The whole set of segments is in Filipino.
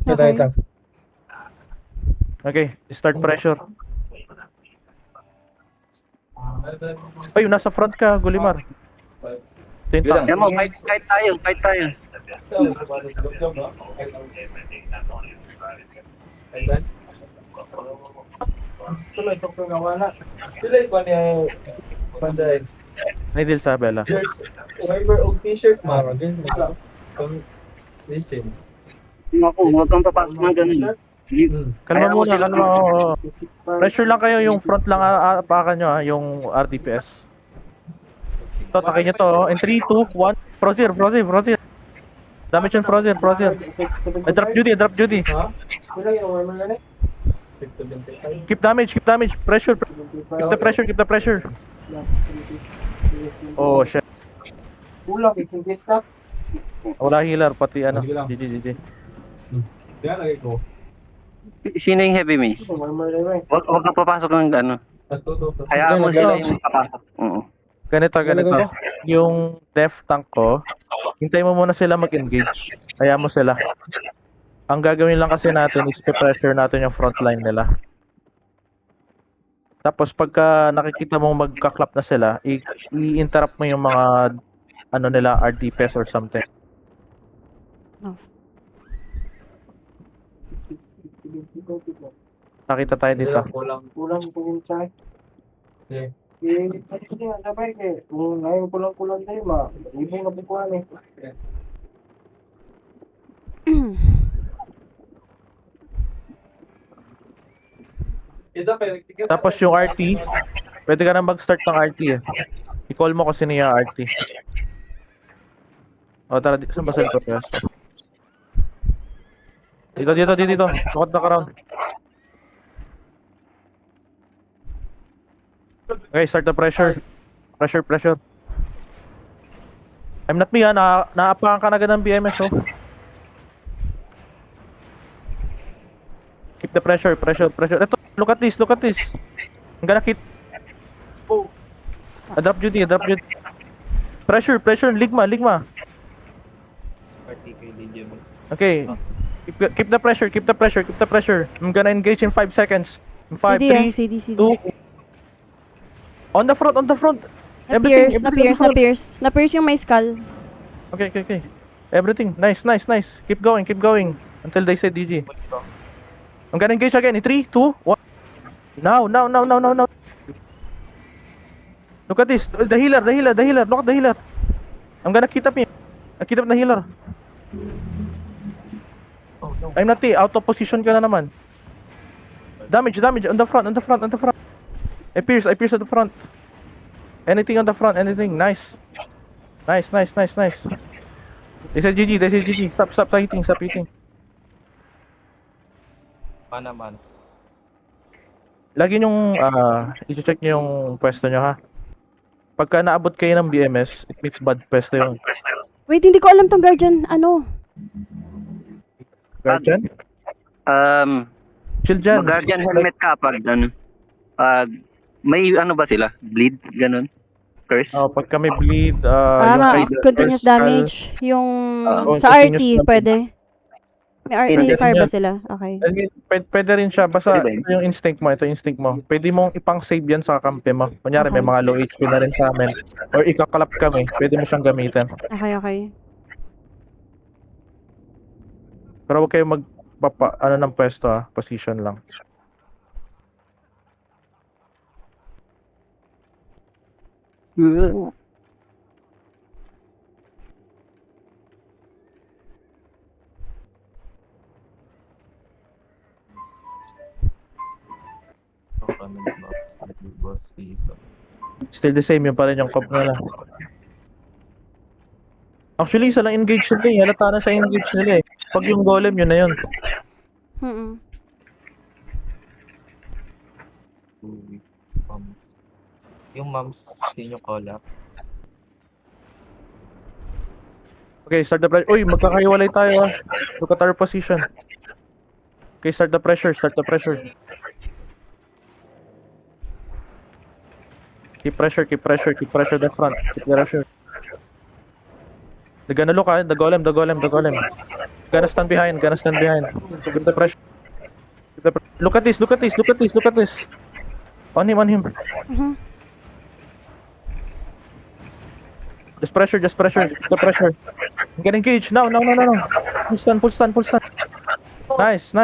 Okay. Okay, start pressure. Ay, nasa front ka, Gulimar. Tinta. Yan mo, kahit tayo. Pila ba niya panday? Naidil sa Bella. Wiper o t-shirt mara din. Listen. Ako, huwag kang papasok ng ganun. Kalma Kaya mo muna, sila- kalma. Oo. Pressure lang kayo, yung front lang apakan nyo yung RDPS. Ito, takin nyo to. In 3, 2, 1. Frozier. Damage yung Frozier. Drop Judy. Ha? Pila yung wiper gani? 675. Keep damage. Pressure. Keep the pressure. Oh, shit. Kulang, isang pista. Wala healer, pati ano. GG. Kaya lagi ko. Sino yung heavy mace? Huwag kang papasok ng ano. Hayaan mo sila yung papasok. Oo. Ganito. Yung def tank ko, hintay mo muna sila mag-engage. Kaya mo sila. Ang gagawin lang kasi natin is pressure natin yung front line nila. Tapos pagka nakikita mong magka-clap na sila, i-interrupt mo yung mga ano nila, RDPS or something. Nakita tayo dito. Kulang sa hintay. Ito nga, sabay ke. Kung ngayon kulang tayo, ibang kapikuhan eh. Tapos yung RT, pwede ka na mag-start ng RT eh. I-call mo kasi niya RT. O tara, saan ba sila press? Dito. Tukot na ka-round. Okay, start the pressure. Pressure. I'm not me ha, naapakan ka na agad ng BMS oh. Keep the pressure. Ito, look at this. I'm gonna hit. Drop Judy. Pressure, ligma. Okay. Keep the pressure. I'm gonna engage in 5 seconds. In 5, 3, CD. 2. On the front. Everything on the front. Na-pierce yung may skull. Okay. Everything. Nice. Keep going. Until they say DG. I'm gonna engage again in 3, 2, 1. Now. Look at this. The healer. Look at the healer. I'm gonna keep up him. I keep up the healer. I'm not out of position ka na naman. Damage on the front. I pierce at the front. Anything on the front, anything. Nice. They said GG. Stop hitting. Man. Lagi nyong i-check nyo yung pwesto nyo ha. Pagka naabot kayo ng BMS, it means bad pwesto yung Wait, hindi ko alam tong guardian. Ano? guardian. Chill dyan. Mag-guardian helmet ka pag may ano ba sila? Bleed? Ganun? Curse? Oh, pag kami bleed, yung Continuous first skull, damage. Yung sa continuous RT, damage. pwede. May Pwede fire rin ba yan. sila? Okay. I mean, pwede rin siya, basta Pwede ba yun? ito yung instinct mo. Pwede mong ipang-save yan sa kampe mo. Kunyari, may Okay. mga low HP na rin sa amin. Or ikakalap kami, pwede mo siyang gamitin. Okay. Pero huwag kayo ng pwesto position lang. Still the same, yung pa rin yung comp nila. Actually, isa lang engage nila eh. Halata na sa engage nila eh. Pag yung golem, yun na yun. Yung moms inyo collab. Okay, start the pressure. Uy, magkakahiwalay tayo ah. Look at our position. Okay, start the pressure. Keep pressure the front. Keep the pressure. They're gonna look ah, the golem. Gonna stand behind, gonna stand behind. Give the pressure. Look at this, look at this, look at this, look at this. On him, on him. Mhm. Just pressure, just pressure, the pressure. Get engaged. No. Pull stand, pull stand, pull stand. Nice.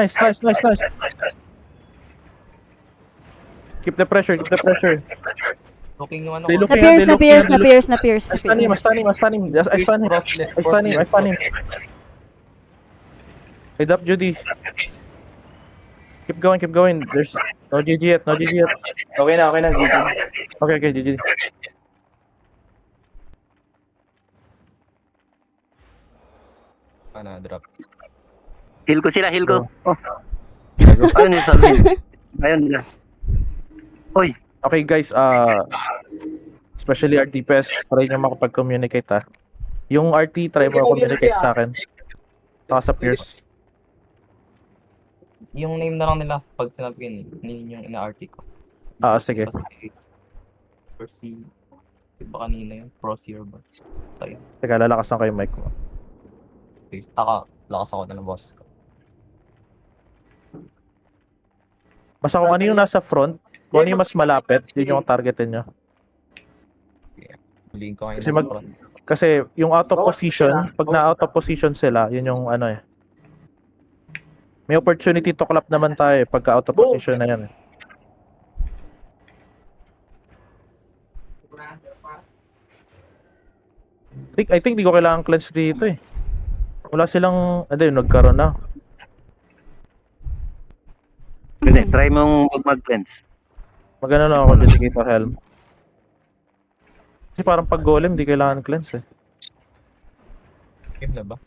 Keep the pressure, keep the pressure. Looking yung ano They ko. looking at, they looking at, they looking. Na-pierce. I stun him. I stun him. Head up, Judy. Keep going. There's no GG yet, Okay na, GG. Okay, GG. Ano, drop. Heal ko sila, heal ko. Oh. Ayun yung salve. Ayun nila. Oy, Okay guys, especially RTPS, try nyo makapag-communicate ha. Yung RT, try mo communicate sa akin. Saka sa peers. Yung name na lang nila pag sinabi yun, yun yung ina-RT ko. Sige. Or si ba kanina yun? Prosier ba? Sa'yo. Teka, lalakasan ko yung mic mo. Okay. Lakas ako na ng boses ko. Basta kung ano yung nasa front, kung ano yung mas malapit, yun yung targetin nyo. Huliin ko ngayon Kasi sa front. Kasi yung out of position, pag na-out of position sila, yun yung ano eh. May opportunity to clap naman tayo eh, pagka out of position na yan eh. I think di ko kailangan cleanse dito eh. Wala silang, nagkaroon na. hindi, try mong mag-cleanse. Magano lang ako dito helm. Kasi parang pag golem, di kailangan cleanse eh. Game na ba?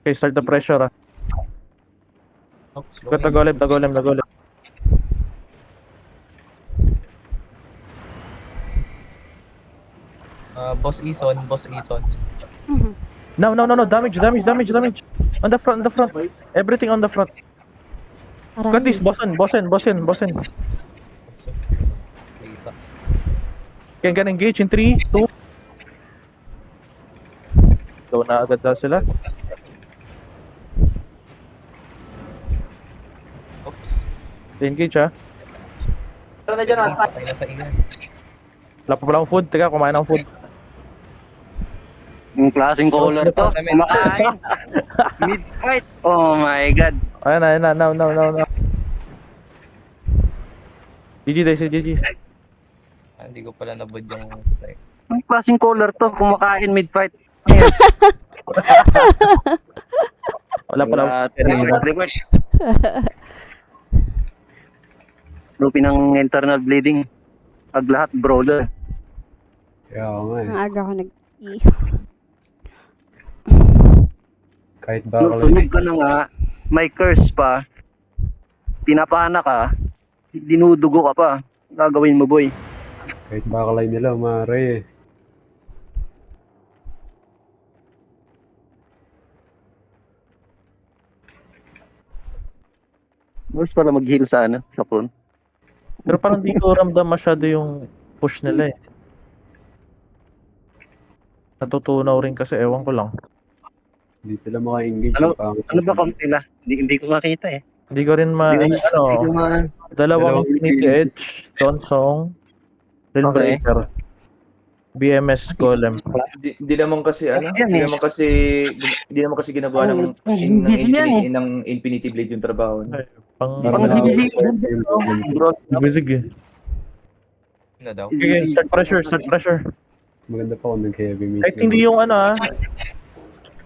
Okay, start the pressure ah. Oops, The golem. Boss Ison. Mhm. No, damage. On the front. Everything on the front. Cut this, bossen. Wait, Can engage in 3, 2. Go na agad na sila. oops. Engage ha. Patay na sa inyo. Wala pa pala akong food. Teka, kumain akong food. Yung klaseng color to. Kumakain. Mid-fight. Oh my God. Ayan na. Now. GG, Daisy, GG. Hindi ko pala nabod yung... Yung klaseng color to. Kumakain mid-fight. Wala pala akong Report. Lupi ng internal bleeding. Pag lahat, brawler. Kaya ako nga eh. Ang aga ko nag-i. Kahit ba ako Sunog ka na nga, may curse pa, pinapana ka, dinudugo ka pa. Gagawin mo, boy. kahit bakalay nila, umare eh. Mas para mag-heal sana sa phone. Pero parang di ko ramdam masyado yung push nila eh. Natutunaw rin kasi, ewan ko lang. Hindi sila maka-engage. Ano ba count nila? Hindi ko makita eh. Hindi ko rin Hindi ko dalawang Infinity Edge, Tonsong, Rainbreaker, BMS Golem. Di naman kasi Yan di eh. naman kasi ginagawa ng Infinity Blade yung trabaho. Pang Pang CBC. Bisig eh. Na daw. Okay, start pressure. Maganda pa kung nag-heavy meat. Kahit hindi yung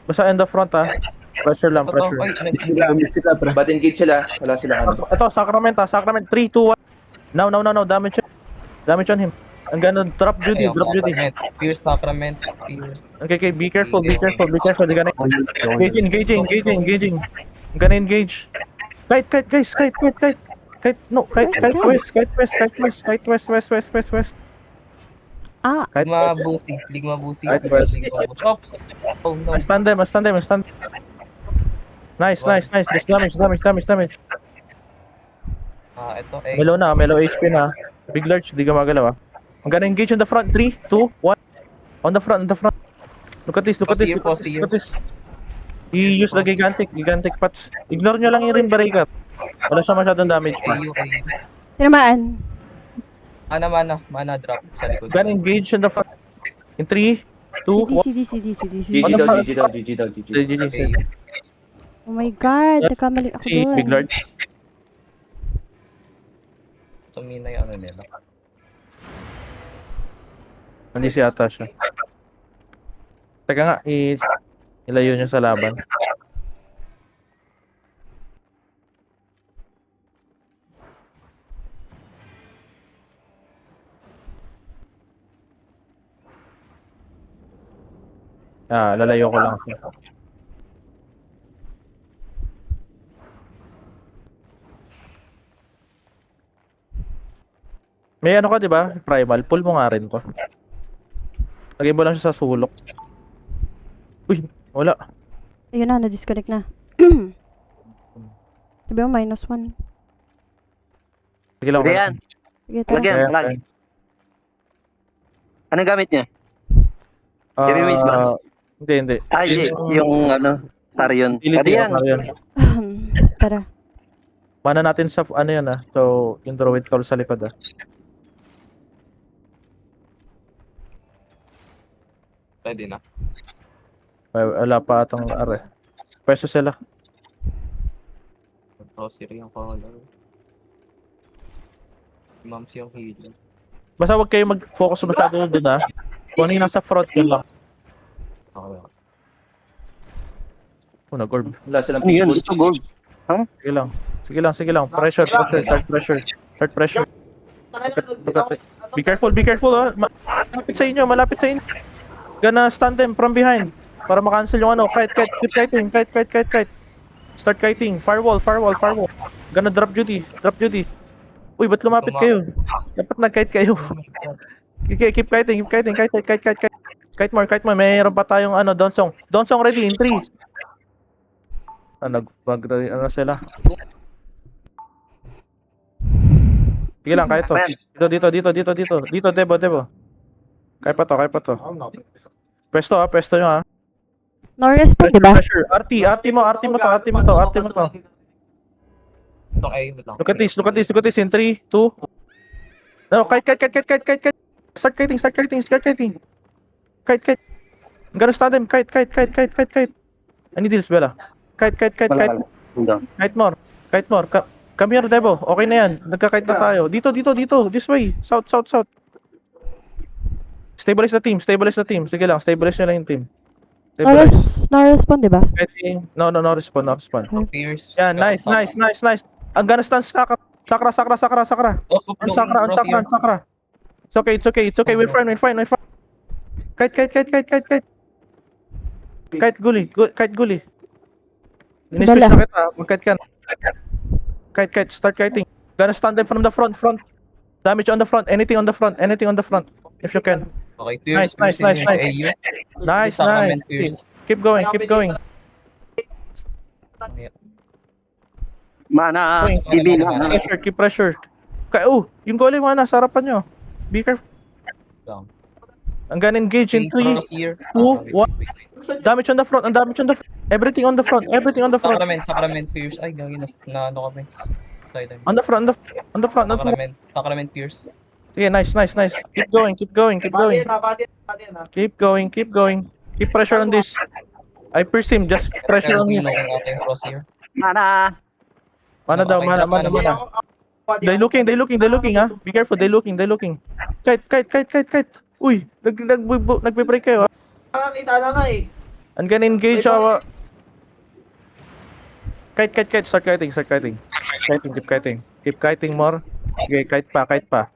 basta in the front pressure lang, pressure. Miss sila, pre. But engage sila, wala silang ano. Ito, Sacrament 3, 2, 1. Now, damage on him. I'm gonna drop Judy. Pierce Sacrament. Pierce. Okay, be careful. Di ka na. Engaging. I'm gonna engage. Kite, guys, kite. No, kite west. Ah, Kite west. Ligma busi. Right, west. Oops. Oh no. I stand them. Nice. Just damage. Ito Melo HP na. Big large, di ka magalaw ah. I'm gonna engage on the front. 3, 2, 1. On the front, on the front. Look at this, look at this, look at this, look at this. He used the gigantic pots. Ignore nyo lang yung rim barricade. Wala siya masyadong damage pa. AU. Tinamaan. Mana drop sa likod. Gonna engage on the front. In 3, 2, 1. GG On the daw, front. GG daw, GG daw, GG. Oh my God, nagkamali ako Si doon. Big Lord. Tumina yung ano nila. Hindi si ata siya. Teka nga, ilayo nyo sa laban. Lalayo ko lang siya. May ano ka, di ba? Primal. Pull mo nga rin to. Lagay mo lang siya sa sulok. Uy, wala. Ayun na, na-disconnect na. Diba, -1. Sige lang. Sige yan. Sige, tara. Lagyan, Okay, lagi. Anong gamit niya? okay. Heavy mace ba? Hindi. Ay, yung ano, Tarion. Tarion. Tara. Mana natin sa ano yan So, yung druid call sa likod Pwede na. Wala pa atong are. Pwesto sila. Rosary yung color. Mams yung healer. Basta wag kayo mag-focus masyado doon Kung ano yung nasa front yun lang. Okay. Nag-orb. Wala silang Ano yun? peaceful. Ito gold. Sige lang. Pressure. Start pressure. Be careful Malapit sa inyo. Gonna stand them from behind. Para makancel yung kite. Keep kiting. Kite. Start kiting. Firewall. Gonna drop duty. Uy, ba't lumapit kayo? Dapat nag-kite kayo. Keep kiting. Kite more. Mayroon pa tayong Donsong. Donsong ready in 3. Ano sila? Sige lang, kaya to. Dito, Debo. Kaya pa to. Pwesto nyo No response, diba? Pressure. RT mo to. Ito kayo lang. Look at this in 3, 2. No, kite. Start kiting. Kite. I'm gonna stand him. Kite. I need this, Bella. Kite. Kite more. Come here, Debo. Okay na yan. Nagka-kite na tayo. Dito. This way. South. Stabilize the team. Sige lang, stabilize nyo lang yung team. No response, diba? Kiting. No respond. Pierce. Yeah, nice. I'm gonna stand Sakra. I'm Sakra. It's okay. We're fine. Kite. Kite guli. Iniswitch Bala. na kita. Mag-kite ka na. Kite. Start kiting. Gonna stand them from the front. Damage on the front. Anything on the front. If you can. Okay, Pierce. Nice. AU. Nice. Pierce. Keep going. Mana, DB na. Keep pressure. Yung goalie mo sa harapan nyo. Be careful. Down. I'm gonna engage in 3, 2, 1. Damage on the front. Everything on the front. Sacrament, Pierce. Ay, gagawin na ano kami. On the front. Sacrament, Pierce. Sige, nice. Keep going. Keep pressure on this. I pierce him. Just pressure on him. Kung ating crosshair. Mana. Mana daw. They looking Be careful, they looking. Kite. Uy, nagbe-break kayo Nakakita na nga eh. I'm gonna engage our... Kite. Start kiting. Keep kiting more. Okay, kite pa.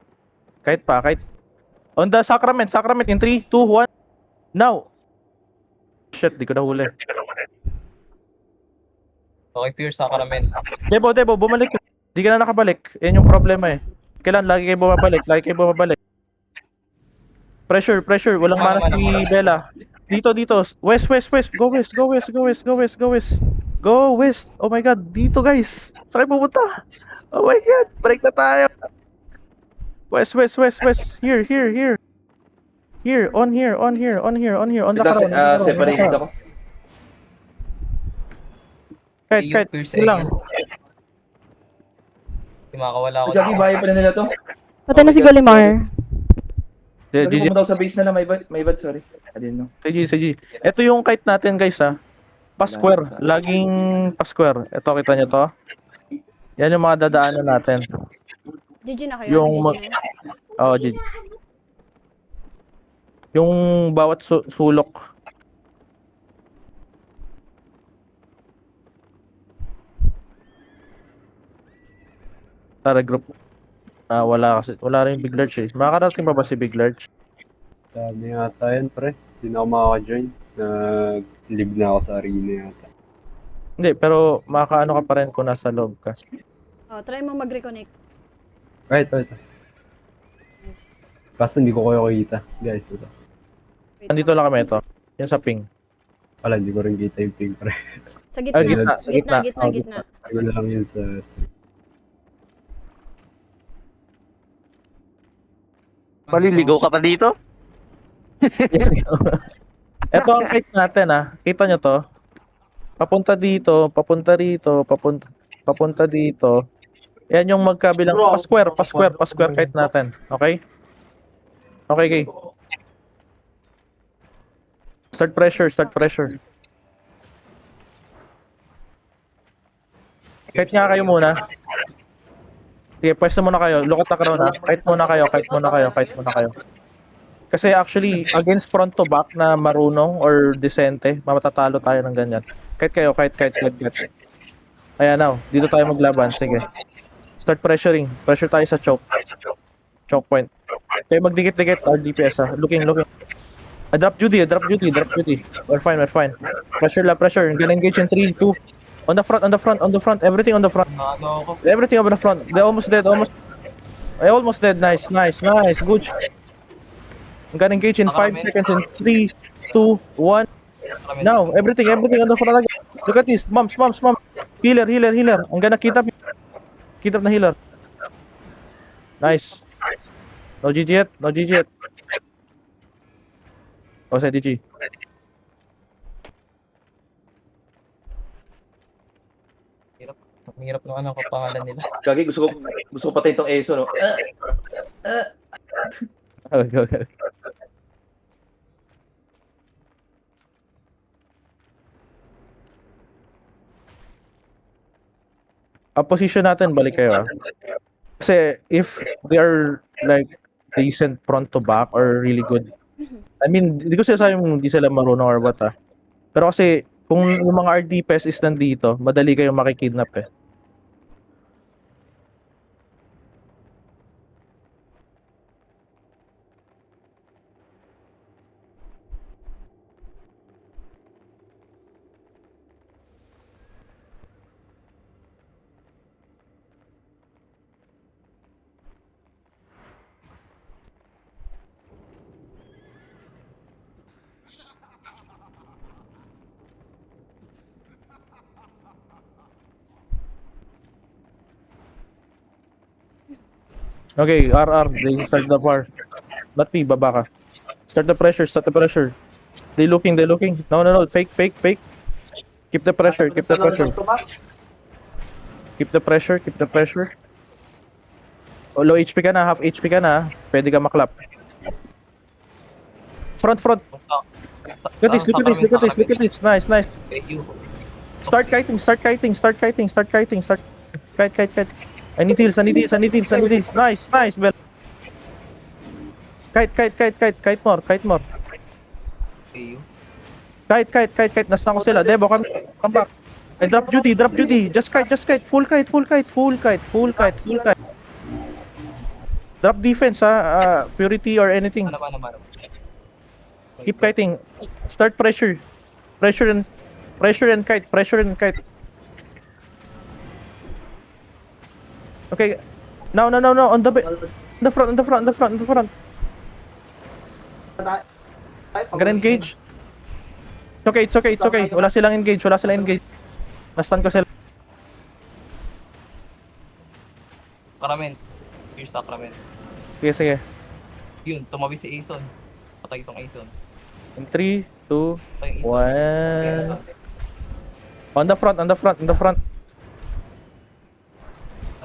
On the sacrament in 3, 2, 1. Now. Shit, di ko nahuli. Okay, Pierce, Sacrament. Debo, bumalik. Di ka na nakabalik. Yan yung problema Kailan lagi kayo bumabalik. Pressure. Walang mana si Bella. Dito. West. Go west. Oh my god, dito guys. Saan kayo pupunta? Oh my god, break na tayo. West. Here. Here, on the Tapos, crown. separated ako. Kahit, yun lang. Makakawala ako. Gagi, bahay pala nila to. Patay na si Golimar. Sabi GG, pumunta ako sa base nila, may bad, sorry. I didn't know. sige. Ito yung kite natin guys ha. Pa-square. Laging pa-square. Ito, kita nyo to. Yan yung mga dadaanan natin. GG na kayo. Yung GG mag- na. Oo, GG. Yung bawat sulok. Tara group. Wala rin Big Large eh. Makakarating pa ba si Big Large? Sabi yata yun, pre. Hindi na ako makaka-join. Nag-live na ako sa arena yata. Hindi, pero makakaano ka pa rin kung nasa loob ka. Oh, try mo mag-reconnect. Ito. Kaso hindi ko kayo kita. Guys, ito. Wait Nandito lang. lang kami ito. Yung sa ping. Wala, hindi ko rin kita yung ping, pre. Sa gitna. Ah, gitna, sa gitna. Gitna. Ano na lang yun sa stream. Maliligaw ka pa dito? Ito ang kite natin Kita nyo to? Papunta dito, papunta rito, papunta dito. Yan yung magkabilang pa-square kite natin. Okay? Okay. Start pressure. Kite nga kayo muna. Sige, pwesto muna kayo. Look at the crown Kite muna kayo. Kasi actually, against front to back na marunong or decente, matatalo tayo ng ganyan. Kite kayo. Ayan now, dito tayo maglaban. Sige. Start pressuring. Pressure tayo sa choke. Choke point. Kayo magdikit-dikit. RDPS Looking. Drop Judy. We're fine. Pressure. Gonna engage in 3, 2. On the front. Everything on the front. Ano ako? Everything on the front. They're almost dead. Almost dead. Nice. Good. I'm gonna engage in 5 seconds in 3, 2, 1. Now, everything on the front again. Look at this. Moms. Healer. I'm gonna kit up na healer. Nice. No GG yet. Oh, say GG. Ang hirap naman ang kapangalan nila. Gagi, gusto ko patayin tong ESO, no? Okay. Ang position natin, balik kayo Kasi if they are like decent front to back or really good, I mean, hindi ko sinasabi hindi sila marunong or what Pero kasi kung yung mga RDPS is nandito, madali kayong makikidnap Okay, RR, they start the bar. Not me, baba ka. Start the pressure. They looking. No, fake. Keep the pressure. Keep the pressure. Oh, low HP ka na, half HP ka na. Pwede ka maklap. Front. Look at this. Nice. Start kiting. Kite. I need heals. Nice, Bell. Kite more. Kite. Nasa ko sila. Debo, come back. I drop duty. Just kite. Full kite. Drop defense, purity or anything. Ano. Keep kiting. Start pressure. Pressure and kite. Okay. No. On the front. I'm gonna engage. It's okay. Wala silang engage. Nastan ko sila. Sacrament. Here's Sacrament. Sige, sige. Yun, tumabi si Ason. Patay itong Ason. In 3, 2, Patay yung Ason. 1. On the front, on the front, on the front.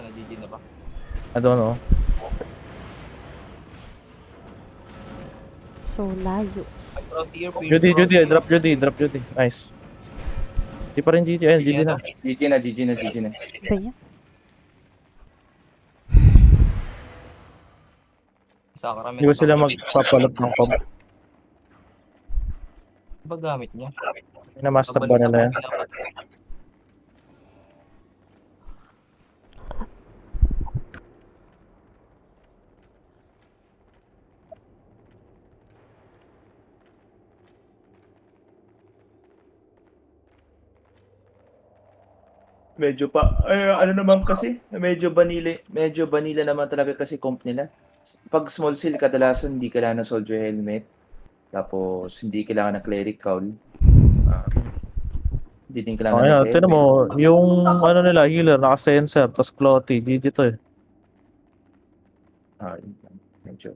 Ano, GG na ba? I don't know. So layo. Ay, Crosshair, please. Judy, Judy, Crosshair. drop Judy, drop Judy. Nice. Di pa rin GG, ayun, GG na. GG na, GG na, GG na. Ba yan? Sacrament. Hindi ba sila magpapalot ng comp? Ba gamit niya? Pinamaster ba nila yan? Medyo pa, ano naman kasi, medyo vanilla naman talaga kasi comp nila. Pag small seal, kadalasan hindi kailangan ng soldier helmet. Tapos, hindi kailangan ng cleric cowl. Hindi din kailangan Okay, ng na, tinan mo, yung ano nila, healer, naka-sensor, tapos clotty, GG to eh. Yun lang. Medyo.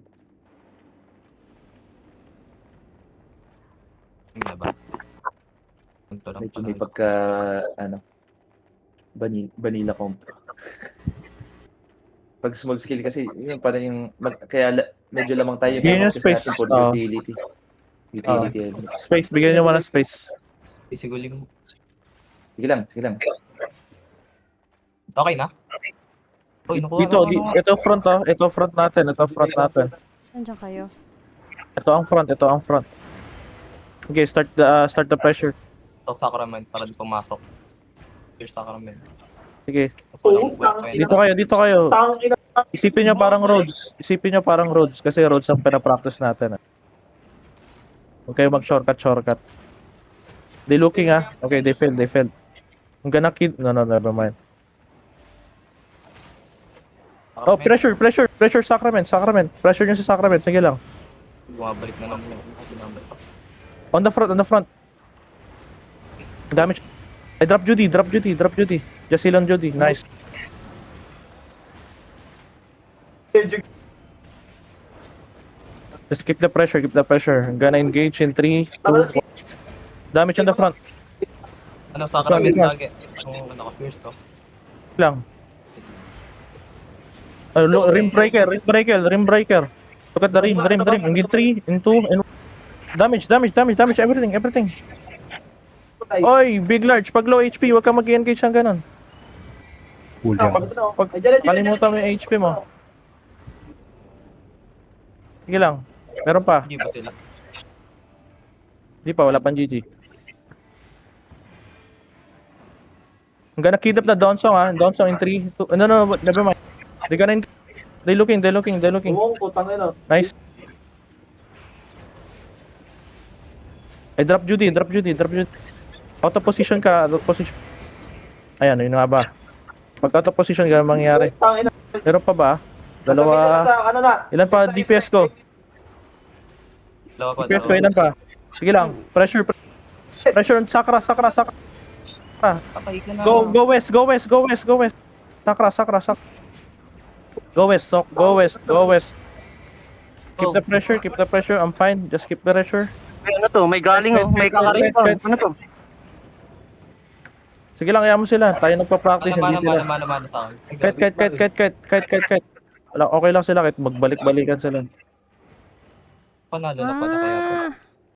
Hindi na ba? Punto lang Medyo pala. may pagka, vanilla comp. Pag small skill kasi, yun parang yung, medyo lamang tayo. Bigyan nyo Kasi space. natin for Oo. utility. Utility. Space, bigyan nyo muna space. Isiguling. Sige lang, sige lang. Okay na? Uy, nakuha Dito, ito front oh, ito front natin, ito front natin. Nandiyan kayo. Ito ang front, ito ang front. Okay, start the pressure. Ito Sacrament para di pumasok. Here's Sacrament. Sige. Tapos walang weapon. Dito kayo. Isipin nyo parang roads. Isipin nyo parang roads kasi roads ang pinapractice natin. Huwag kayo mag-shortcut. They looking Okay, they failed. I'm gonna kill. No, never mind. Oh, Sacrament. pressure Sacrament. Pressure nyo sa Sacrament. Sige lang. Bumabalik na lang. Bumabalik pa. On the front. Damage. I drop Judy. Just heal on Judy. Nice. Just keep the pressure. I'm gonna engage in 3, 2, 1. Damage on the front. Ano, Sacrament Sorry, lagi. Ano, naka-fierce ko. Lang. Rim breaker. Look at the rim. In 3, in 2, and damage, everything. Oy, big large, pag low HP, huwag ka mag-engage ng ganun. Kulang. Kalimutan mo yung HP mo. Sige lang. Meron pa. Hindi ba sila? Di pa, wala pang GG. I'm gonna kidnap the Donsong Donsong in 3, 2, no, never mind. They looking. Nice. I drop Judy. Out of position ka, Ayan, yun nga ba. Pag out of position ka, mangyayari. Meron pa ba? Dalawa. Ilan pa DPS ko? Dalawa pa. DPS ko, ilan pa? Sige lang. Pressure. Sakra. Patay ka na. Go west. Sakra. Go west. Keep the pressure. I'm fine. Just keep the pressure. Ano to? May galing may kakarispa. Ano to? Sige lang, ayaw mo sila. Tayo nagpa-practice, hindi sila. Mana sa akin. Kahit. Wala, okay lang sila kahit magbalik-balikan sila. Panalo na pala kaya po.